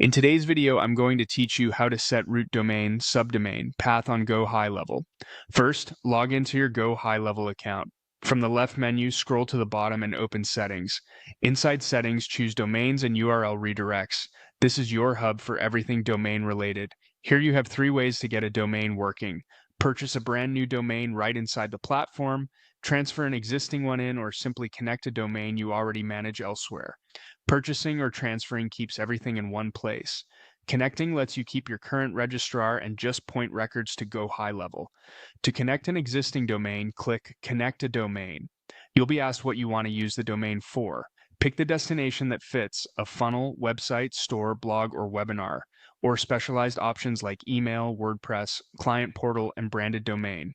In today's video, I'm going to teach you how to set root domain, subdomain, path on GoHighLevel. First, log into your GoHighLevel account. From the left menu, scroll to the bottom and open Settings. Inside Settings, choose Domains and URL Redirects. This is your hub for everything domain related. Here you have 3 ways to get a domain working. Purchase a brand new domain right inside the platform, transfer an existing one in, or simply connect a domain you already manage elsewhere. Purchasing or transferring keeps everything in one place. Connecting lets you keep your current registrar and just point records to GoHighLevel. To connect an existing domain, click Connect a Domain. You'll be asked what you want to use the domain for. Pick the destination that fits: a funnel, website, store, blog, or webinar, or specialized options like email, WordPress, client portal, and branded domain.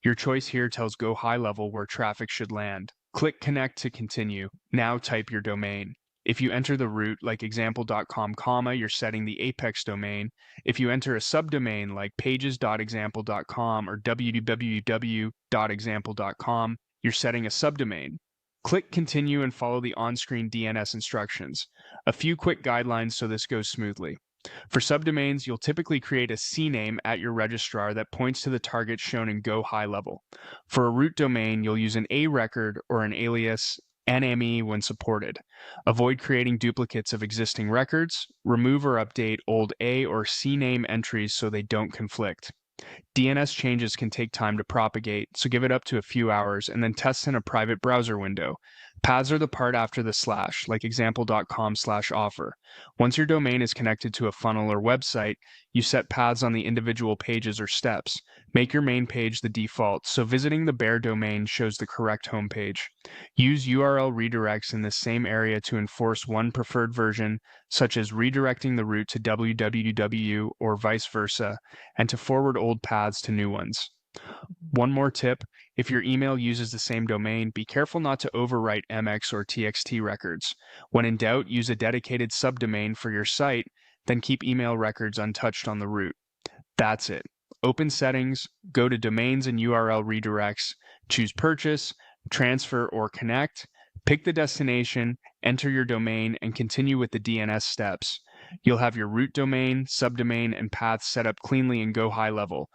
Your choice here tells GoHighLevel where traffic should land. Click Connect to continue. Now type your domain. If you enter the root, like example.com, you're setting the apex domain. If you enter a subdomain like pages.example.com or www.example.com, you're setting a subdomain. Click Continue and follow the on-screen DNS instructions. A few quick guidelines so this goes smoothly. For subdomains, you'll typically create a CNAME at your registrar that points to the target shown in GoHighLevel. For a root domain, you'll use an A record or an alias NME when supported. Avoid creating duplicates of existing records. Remove or update old A or CNAME entries so they don't conflict. DNS changes can take time to propagate, so give it up to a few hours and then test in a private browser window. Paths are the part after the slash, like example.com/offer. Once your domain is connected to a funnel or website, you set paths on the individual pages or steps. Make your main page the default, so visiting the bare domain shows the correct homepage. Use URL redirects in this same area to enforce one preferred version, such as redirecting the root to www or vice versa, and to forward old paths to new ones. One more tip: if your email uses the same domain, be careful not to overwrite MX or TXT records. When in doubt, use a dedicated subdomain for your site, then keep email records untouched on the root. That's it. Open Settings, go to Domains and URL Redirects, choose Purchase, Transfer, or Connect, pick the destination, enter your domain, and continue with the DNS steps. You'll have your root domain, subdomain, and paths set up cleanly in GoHighLevel.